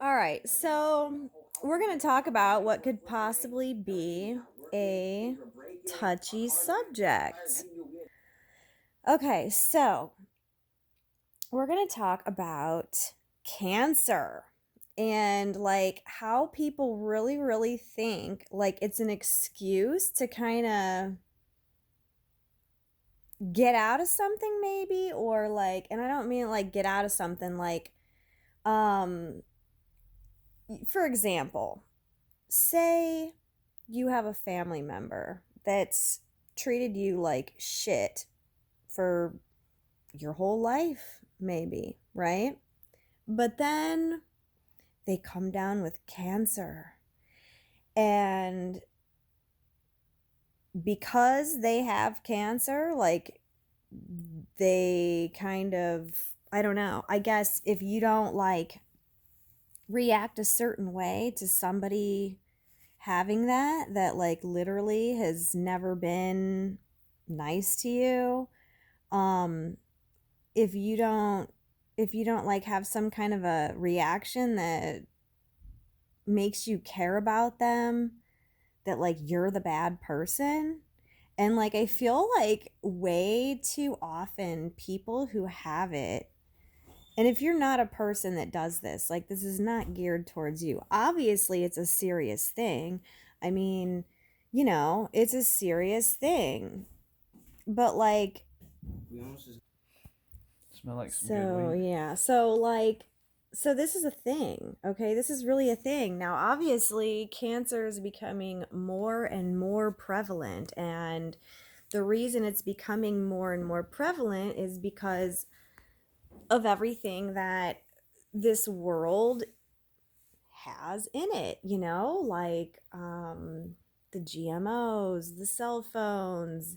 All right, so we're going to talk about what could possibly be a touchy subject. Okay, so we're going to talk about cancer and like how people really think like it's an excuse to kind of get out of something maybe, or like, and I don't mean like get out of something like um for example, say you have a family member that's treated you like shit for your whole life, maybe, right? But then they come down with cancer. And because they have cancer, like they kind of, I don't know, I guess if you don't like react a certain way to somebody having that like literally has never been nice to you, um if you don't like have some kind of a reaction that makes you care about them, that like you're the bad person. And like I feel like way too often people who have it, and if you're not a person that does this, like this is not geared towards you. Obviously, it's a serious thing. I mean, it's a serious thing. But like, Smell like some good so weed. yeah, so like, so this is a thing, okay? This is really a thing. Now, obviously, cancer is becoming more and more prevalent, and the reason it's becoming more and more prevalent is because of everything that this world has in it, like the GMOs, the cell phones.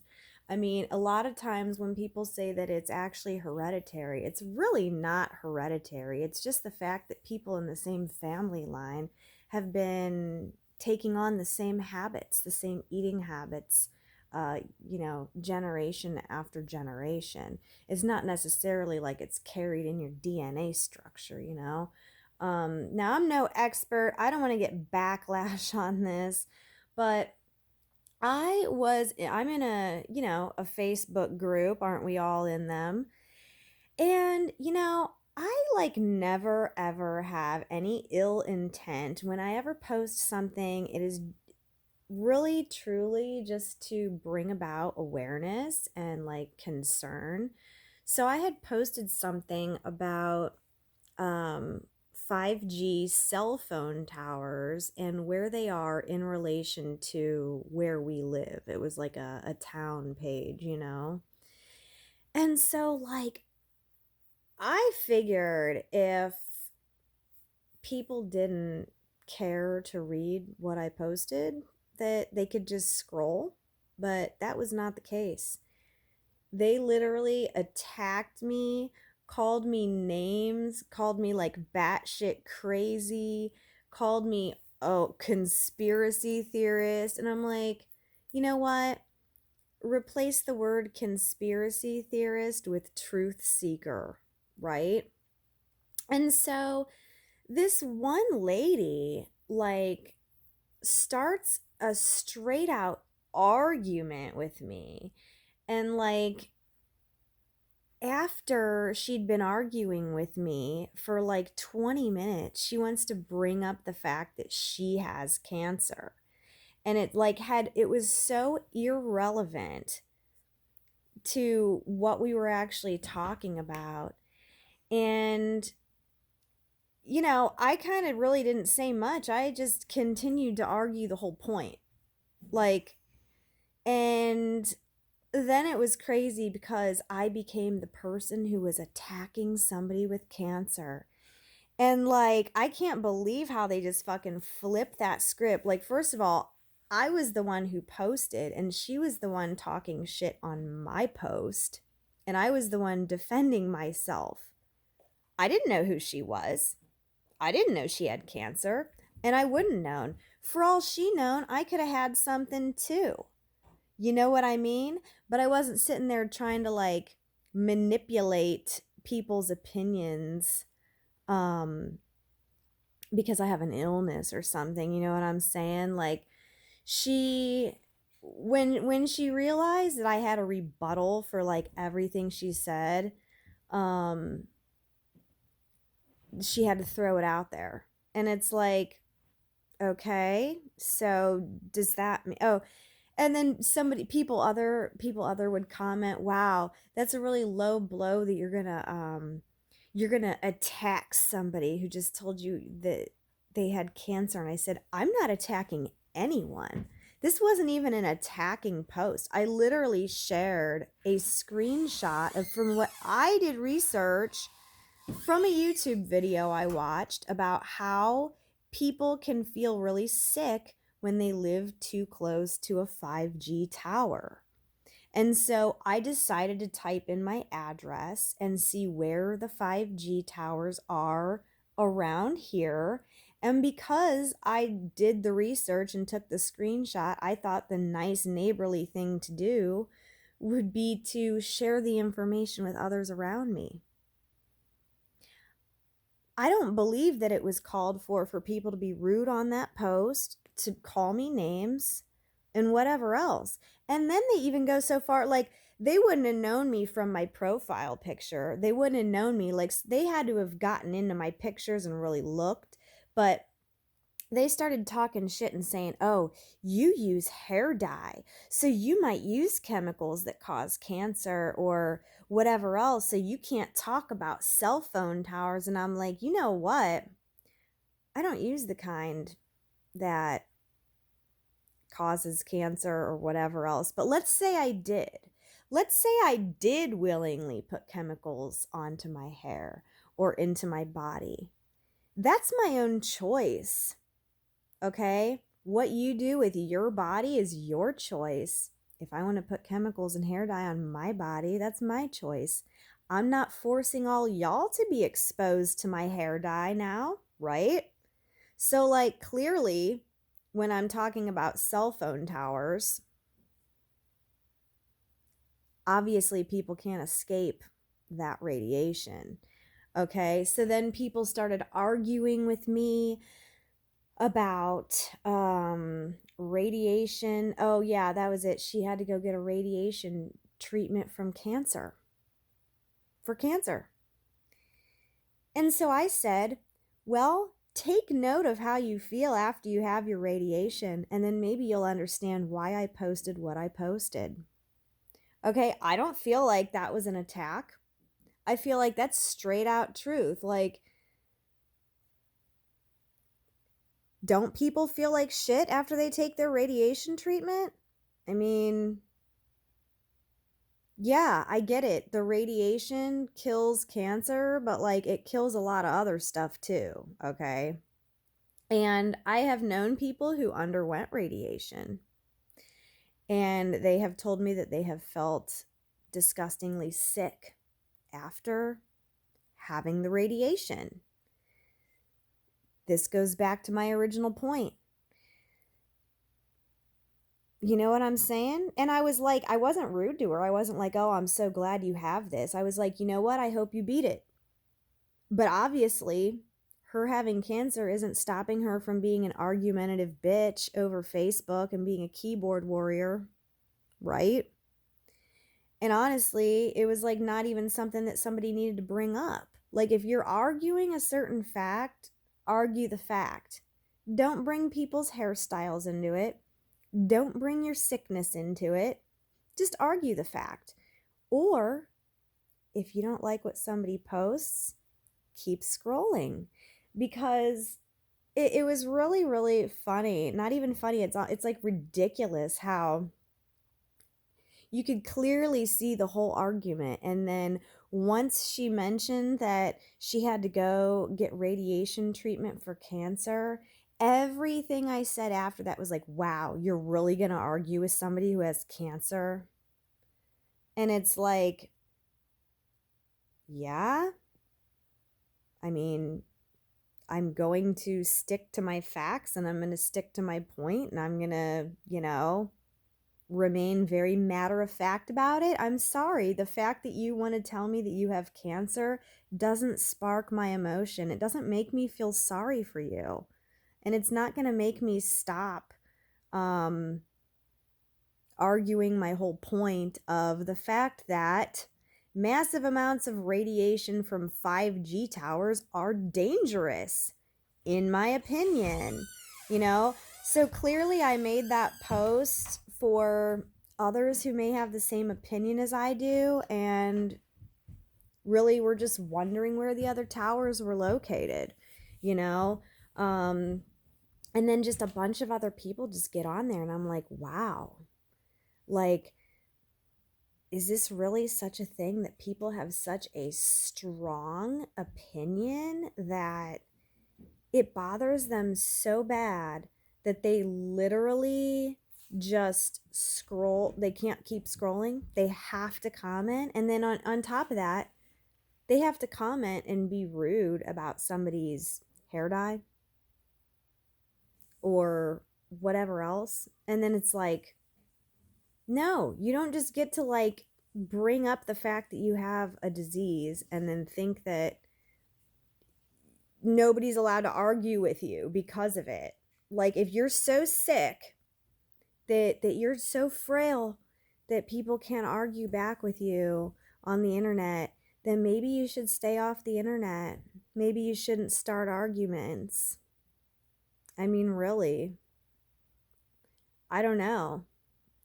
I mean, a lot of times when people say that it's actually hereditary, it's really not hereditary. It's just the fact that people in the same family line have been taking on the same habits, the same eating habits, generation after generation. It's not necessarily like it's carried in your DNA structure. Now, I'm no expert. I don't want to get backlash on this, but I'm in a Facebook group. Aren't we all in them? And, I like never ever have any ill intent. When I ever post something, it is really truly just to bring about awareness and like concern. So I had posted something about 5G cell phone towers and where they are in relation to where we live. It was like a town page. And so, like, I figured if people didn't care to read what I posted, that they could just scroll. But that was not the case. They literally attacked me, called me names, called me like batshit crazy, called me conspiracy theorist. And I'm like, you know what? Replace the word conspiracy theorist with truth seeker, right? And so this one lady, like, starts a straight out argument with me. And like, after she'd been arguing with me for like 20 minutes, she wants to bring up the fact that she has cancer. And it was so irrelevant to what we were actually talking about. And, I kind of really didn't say much. I just continued to argue the whole point. Like, and then it was crazy because I became the person who was attacking somebody with cancer. And like, I can't believe how they just fucking flipped that script. Like, first of all, I was the one who posted, and she was the one talking shit on my post. And I was the one defending myself. I didn't know who she was. I didn't know she had cancer. And I wouldn't known. For all she known, I could have had something too. You know what I mean? But I wasn't sitting there trying to like manipulate people's opinions um because I have an illness or something, you know what I'm saying? Like she when she realized that I had a rebuttal for like everything she said, um she had to throw it out there. And it's like, okay, so does that mean, oh, and then somebody, people other would comment, wow, that's a really low blow that you're gonna attack somebody who just told you that they had cancer. And I said, I'm not attacking anyone. This wasn't even an attacking post. I literally shared a screenshot of from what I did research from a YouTube video I watched about how people can feel really sick when they live too close to a 5G tower. And so I decided to type in my address and see where the 5G towers are around here. And because I did the research and took the screenshot, I thought the nice neighborly thing to do would be to share the information with others around me. I don't believe that it was called for people to be rude on that post, to call me names, and whatever else. And then they even go so far, like, they wouldn't have known me from my profile picture. They wouldn't have known me. Like, they had to have gotten into my pictures and really looked. But they started talking shit and saying, oh, you use hair dye, so you might use chemicals that cause cancer or whatever else, so you can't talk about cell phone towers. And I'm like, you know what? I don't use the kind that causes cancer or whatever else. But let's say I did. Let's say I did willingly put chemicals onto my hair or into my body. That's my own choice. Okay? What you do with your body is your choice. If I want to put chemicals and hair dye on my body, that's my choice. I'm not forcing all y'all to be exposed to my hair dye now, right? So, like, clearly, when I'm talking about cell phone towers, obviously people can't escape that radiation. Okay? So then people started arguing with me about radiation. Oh yeah, that was it. She had to go get a radiation treatment from cancer. For cancer. And so I said, well, take note of how you feel after you have your radiation, and then maybe you'll understand why I posted what I posted. Okay, I don't feel like that was an attack. I feel like that's straight out truth. Like, don't people feel like shit after they take their radiation treatment? I mean, yeah, I get it. The radiation kills cancer, but like it kills a lot of other stuff too, okay? And I have known people who underwent radiation, and they have told me that they have felt disgustingly sick after having the radiation. This goes back to my original point. You know what I'm saying? And I was like, I wasn't rude to her. I wasn't like, oh, I'm so glad you have this. I was like, you know what? I hope you beat it. But obviously, her having cancer isn't stopping her from being an argumentative bitch over Facebook and being a keyboard warrior, right? And honestly, it was like not even something that somebody needed to bring up. Like, if you're arguing a certain fact, argue the fact. Don't bring people's hairstyles into it. Don't bring your sickness into it. Just argue the fact. Or if you don't like what somebody posts, keep scrolling, because it was really, really funny. Not even funny, it's like ridiculous how you could clearly see the whole argument. And then once she mentioned that she had to go get radiation treatment for cancer, everything I said after that was like, wow, you're really going to argue with somebody who has cancer? And it's like, yeah. I mean, I'm going to stick to my facts, and I'm going to stick to my point, and I'm going to, remain very matter of fact about it. I'm sorry. The fact that you want to tell me that you have cancer doesn't spark my emotion. It doesn't make me feel sorry for you. And it's not going to make me stop um, arguing my whole point of the fact that massive amounts of radiation from 5G towers are dangerous, in my opinion. You know, so clearly I made that post for others who may have the same opinion as I do, and really were just wondering where the other towers were located, you know. um and then just a bunch of other people just get on there, and I'm like, wow, like, is this really such a thing that people have such a strong opinion that it bothers them so bad that they literally just scroll? They can't keep scrolling. They have to comment. And then on top of that, they have to comment and be rude about somebody's hair dye or whatever else. And then it's like, no, you don't just get to like bring up the fact that you have a disease and then think that nobody's allowed to argue with you because of it. Like, if you're so sick that you're so frail that people can't argue back with you on the internet, then maybe you should stay off the internet. Maybe you shouldn't start arguments. I mean, really. I don't know.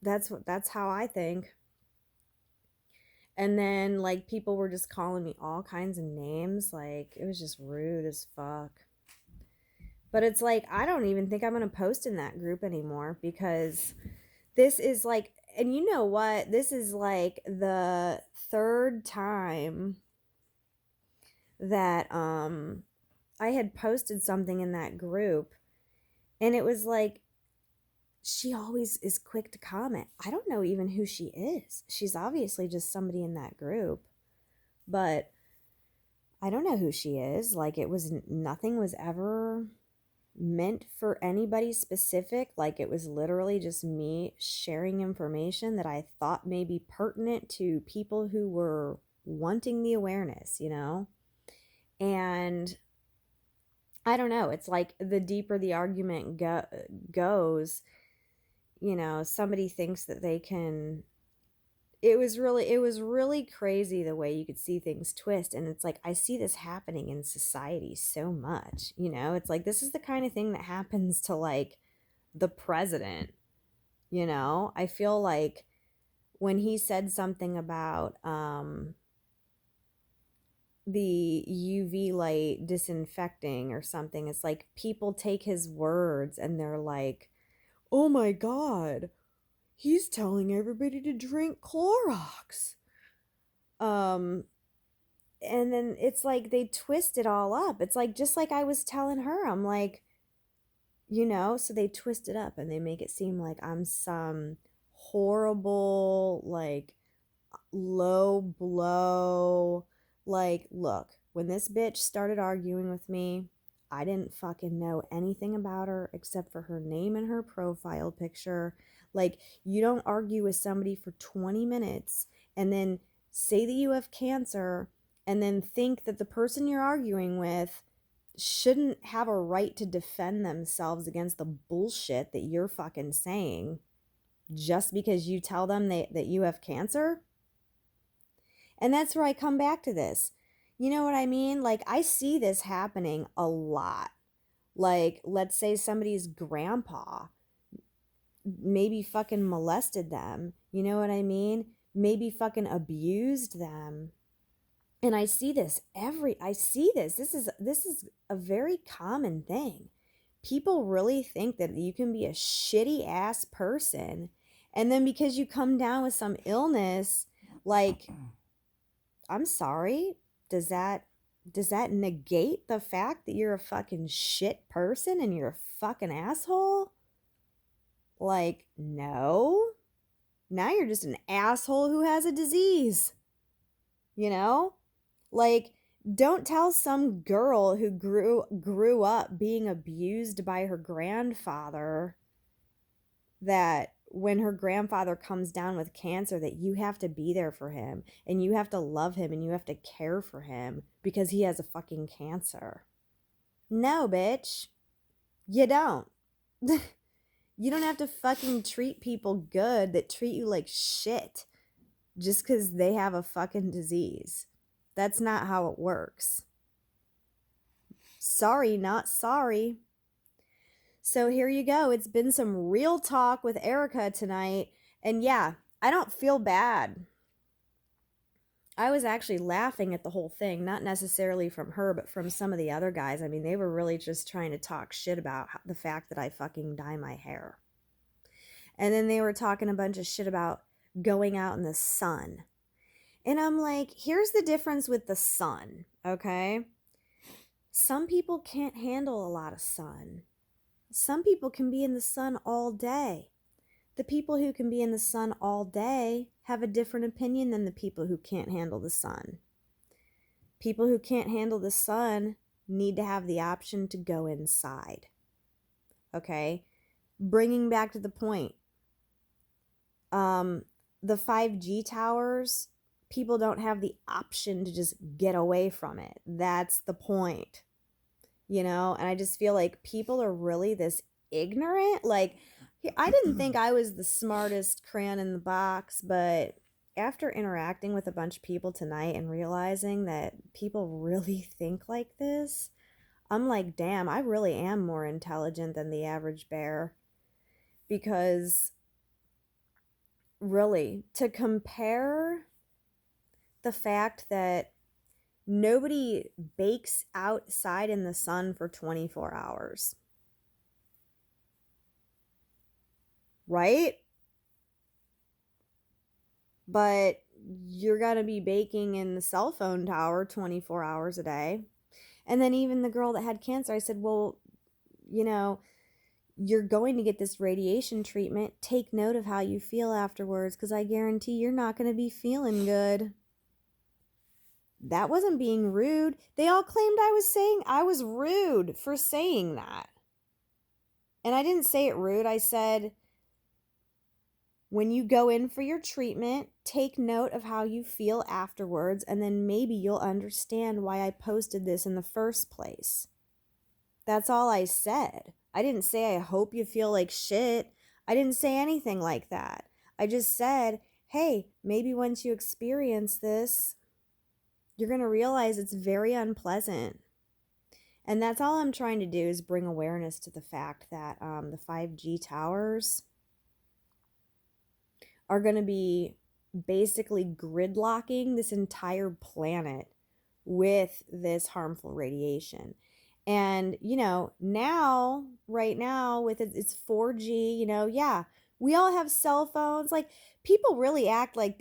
That's how I think. And then like people were just calling me all kinds of names. Like, it was just rude as fuck. But it's like, I don't even think I'm going to post in that group anymore, because this is like, and you know what? This is like the third time that I had posted something in that group, and it was like, she always is quick to comment. I don't know even who she is. She's obviously just somebody in that group, but I don't know who she is. Like, it was, nothing was ever meant for anybody specific. Like, it was literally just me sharing information that I thought may be pertinent to people who were wanting the awareness, you know? And I don't know. It's like the deeper the argument goes, you know, somebody thinks that they can. It was really crazy the way you could see things twist. And it's like, I see this happening in society so much, you know. It's like, this is the kind of thing that happens to like the president, you know. I feel like when he said something about the UV light disinfecting or something, it's like people take his words and they're like, oh my god, he's telling everybody to drink Clorox. Um, and then it's like they twist it all up. It's like, just like I was telling her, I'm like, you know, so they twist it up and they make it seem like I'm some horrible, like, low blow. Like, look, when this bitch started arguing with me, I didn't fucking know anything about her except for her name and her profile picture. Like, you don't argue with somebody for 20 minutes and then say that you have cancer and then think that the person you're arguing with shouldn't have a right to defend themselves against the bullshit that you're fucking saying just because you tell them that you have cancer. And that's where I come back to this. You know what I mean? Like, I see this happening a lot. Like, let's say somebody's grandpa maybe fucking molested them. You know what I mean? Maybe fucking abused them. And I see this this is a very common thing. People really think that you can be a shitty ass person, and then because you come down with some illness, like, I'm sorry, does that negate the fact that you're a fucking shit person and you're a fucking asshole? Like, no. Now you're just an asshole who has a disease. You know? Like, don't tell some girl who grew up being abused by her grandfather that when her grandfather comes down with cancer, that you have to be there for him and you have to love him and you have to care for him because he has a fucking cancer. No, bitch. You don't. You don't have to fucking treat people good that treat you like shit just because they have a fucking disease. That's not how it works. Sorry, not sorry. So here you go. It's been some real talk with Erica tonight. And yeah, I don't feel bad. I was actually laughing at the whole thing, not necessarily from her, but from some of the other guys. I mean, they were really just trying to talk shit about the fact that I fucking dye my hair. And then they were talking a bunch of shit about going out in the sun. And I'm like, here's the difference with the sun, okay? Some people can't handle a lot of sun. Some people can be in the sun all day. The people who can be in the sun all day have a different opinion than the people who can't handle the sun. People who can't handle the sun need to have the option to go inside. Okay? Bringing back to the point. The 5G towers, people don't have the option to just get away from it. That's the point. You know? And I just feel like people are really this ignorant. Like, I didn't think I was the smartest crayon in the box, but after interacting with a bunch of people tonight and realizing that people really think like this, I'm like, damn, I really am more intelligent than the average bear. Because really, to compare the fact that nobody bakes outside in the sun for 24 hours, right? But you're going to be baking in the cell phone tower 24 hours a day. And then even the girl that had cancer, I said, well, you know, you're going to get this radiation treatment. Take note of how you feel afterwards, because I guarantee you're not going to be feeling good. That wasn't being rude. They all claimed I was saying I was rude for saying that. And I didn't say it rude. I said, when you go in for your treatment, take note of how you feel afterwards, and then maybe you'll understand why I posted this in the first place. That's all I said. I didn't say I hope you feel like shit. I didn't say anything like that. I just said, hey, maybe once you experience this, you're going to realize it's very unpleasant. And that's all I'm trying to do, is bring awareness to the fact that the 5G towers are going to be basically gridlocking this entire planet with this harmful radiation. And, you know, now, right now, with it's 4G, you know, yeah, we all have cell phones. Like, people really act like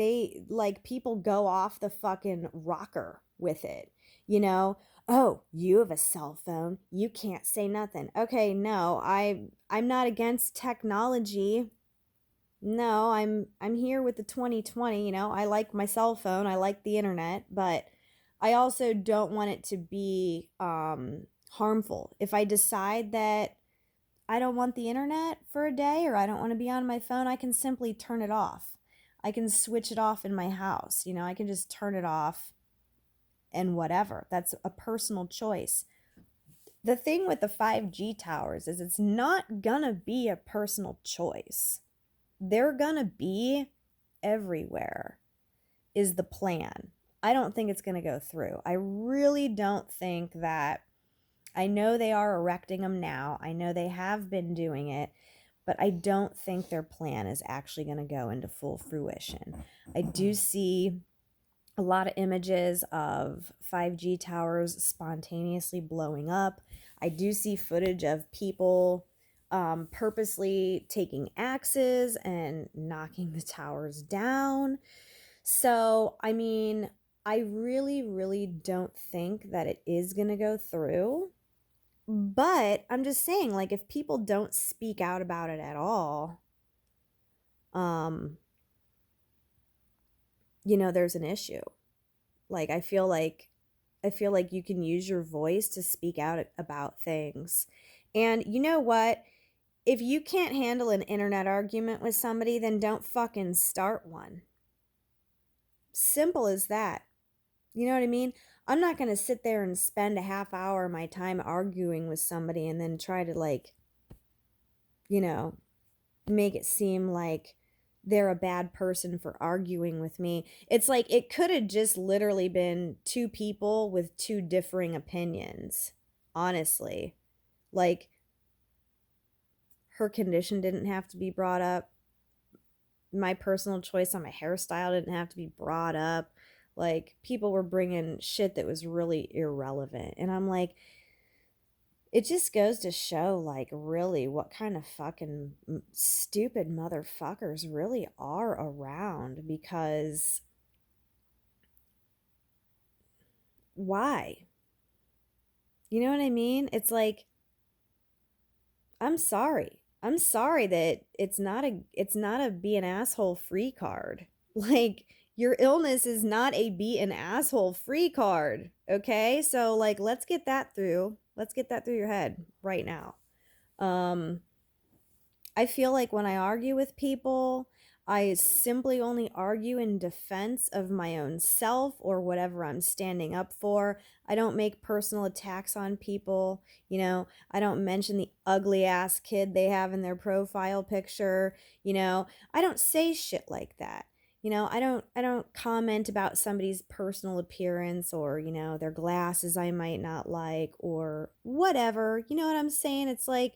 people go off the fucking rocker with it, you know? Oh, you have a cell phone, you can't say nothing. Okay, no, I'm not against technology. No, I'm here with the 2020, you know. I like my cell phone, I like the internet, but I also don't want it to be harmful. If I decide that I don't want the internet for a day, or I don't want to be on my phone, I can simply turn it off. I can switch it off in my house, you know. I can just turn it off and whatever. That's a personal choice. The thing with the 5G towers is it's not gonna be a personal choice. They're gonna be everywhere, is the plan. I don't think it's gonna go through. I really don't think that. I know they are erecting them now. I know they have been doing it, but I don't think their plan is actually going to go into full fruition. I do see a lot of images of 5G towers spontaneously blowing up. I do see footage of people purposely taking axes and knocking the towers down. So, I mean, I really, really don't think that it is going to go through. But I'm just saying, like, if people don't speak out about it at all, you know, there's an issue. Like, I feel like you can use your voice to speak out about things. And you know what? if you can't handle an internet argument with somebody, then don't fucking start one. Simple as that. You know what I mean? I'm not going to sit there and spend a half hour of my time arguing with somebody and then try to, like, you know, make it seem like they're a bad person for arguing with me. It's like it could have just literally been two people with two differing opinions, honestly. Like, her condition didn't have to be brought up. My personal choice on my hairstyle didn't have to be brought up. Like, people were bringing shit that was really irrelevant. And I'm like, it just goes to show, like, really what kind of fucking stupid motherfuckers really are around. Because why? You know what I mean? It's like, I'm sorry. I'm sorry that it's not a be an asshole free card. Like, your illness is not a be an asshole free card. Okay? So, like, let's get that through. Let's get that through your head right now. Um I feel like when I argue with people, I simply only argue in defense of my own self or whatever I'm standing up for. I don't make personal attacks on people. I don't mention the ugly ass kid they have in their profile picture. I don't say shit like that. I don't comment about somebody's personal appearance or, their glasses I might not like or whatever. You know what I'm saying? It's like,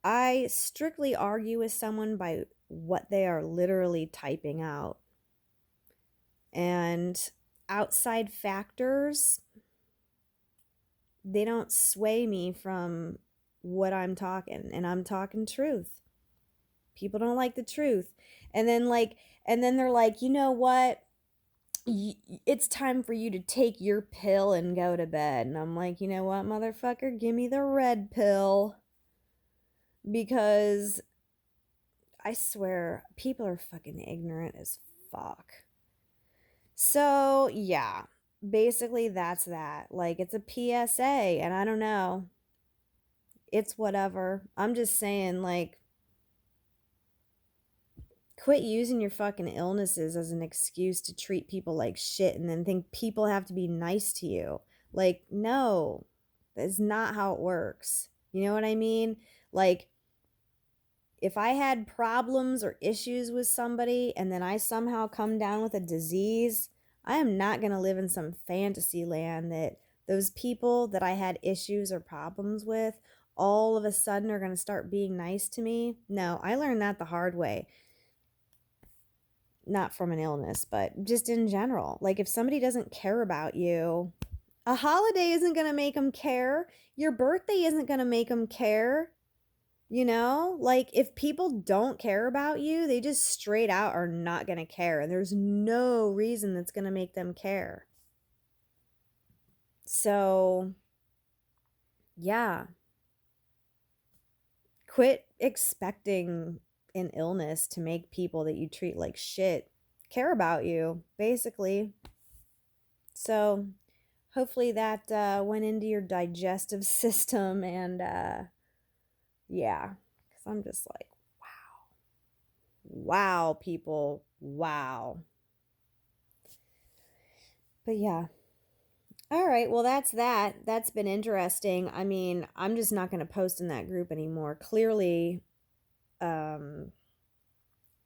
I strictly argue with someone by what they are literally typing out. And outside factors, they don't sway me from what I'm talking. And I'm talking truth. People don't like the truth. And then they're like, you know what? It's time for you to take your pill and go to bed. And I'm like, you know what, motherfucker? Give me the red pill. Because I swear, people are fucking ignorant as fuck. So, yeah, basically that's that. Like, it's a PSA, and I don't know. It's whatever. I'm just saying, like, quit using your fucking illnesses as an excuse to treat people like shit and then think people have to be nice to you. Like, no, that's not how it works. You know what I mean? Like, if I had problems or issues with somebody and then I somehow come down with a disease, I am not going to live in some fantasy land that those people that I had issues or problems with all of a sudden are going to start being nice to me. No, I learned that the hard way. Not from an illness, but just in general. Like, if somebody doesn't care about you, a holiday isn't going to make them care. Your birthday isn't going to make them care. Like, if people don't care about you, they just straight out are not going to care. And there's no reason that's going to make them care. So, yeah. Quit expecting an illness to make people that you treat like shit care about you, basically. So, hopefully that went into your digestive system. And, yeah. Because I'm just like, wow, people. Wow. But yeah. All right. Well, that's that. That's been interesting. I mean, I'm just not going to post in that group anymore. Clearly, um,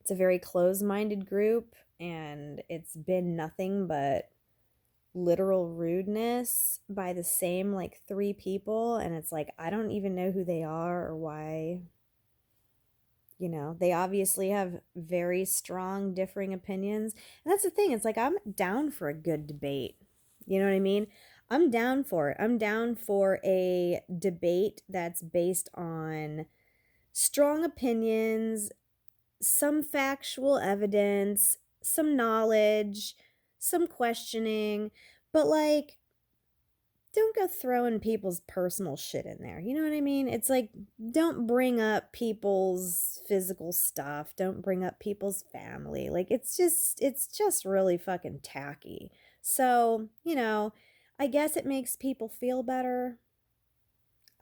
it's a very closed-minded group, and it's been nothing but literal rudeness by the same like three people. And it's like, I don't even know who they are or why. They obviously have very strong differing opinions. And that's the thing. It's like, I'm down for a good debate. You know what I mean? I'm down for it. I'm down for a debate that's based on strong opinions, some factual evidence, some knowledge, some questioning, but like, don't go throwing people's personal shit in there. You know what I mean? It's like, don't bring up people's physical stuff. Don't bring up people's family. Like, it's just really fucking tacky. So, I guess it makes people feel better.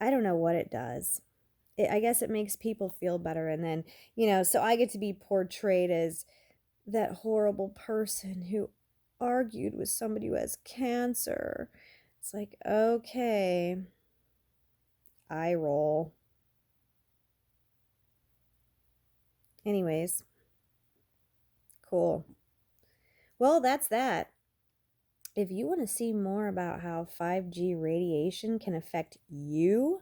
I don't know what it does. I guess it makes people feel better. And then, so I get to be portrayed as that horrible person who argued with somebody who has cancer. It's like, okay, eye roll. Anyways, cool. Well, that's that. If you want to see more about how 5G radiation can affect you,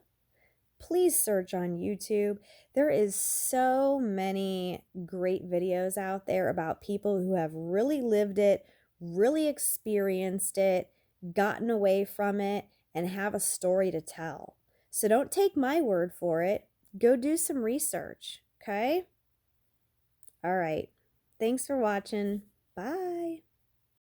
please search on YouTube. There is so many great videos out there about people who have really lived it, really experienced it, gotten away from it, and have a story to tell. So don't take my word for it. Go do some research, okay? All right. Thanks for watching. Bye.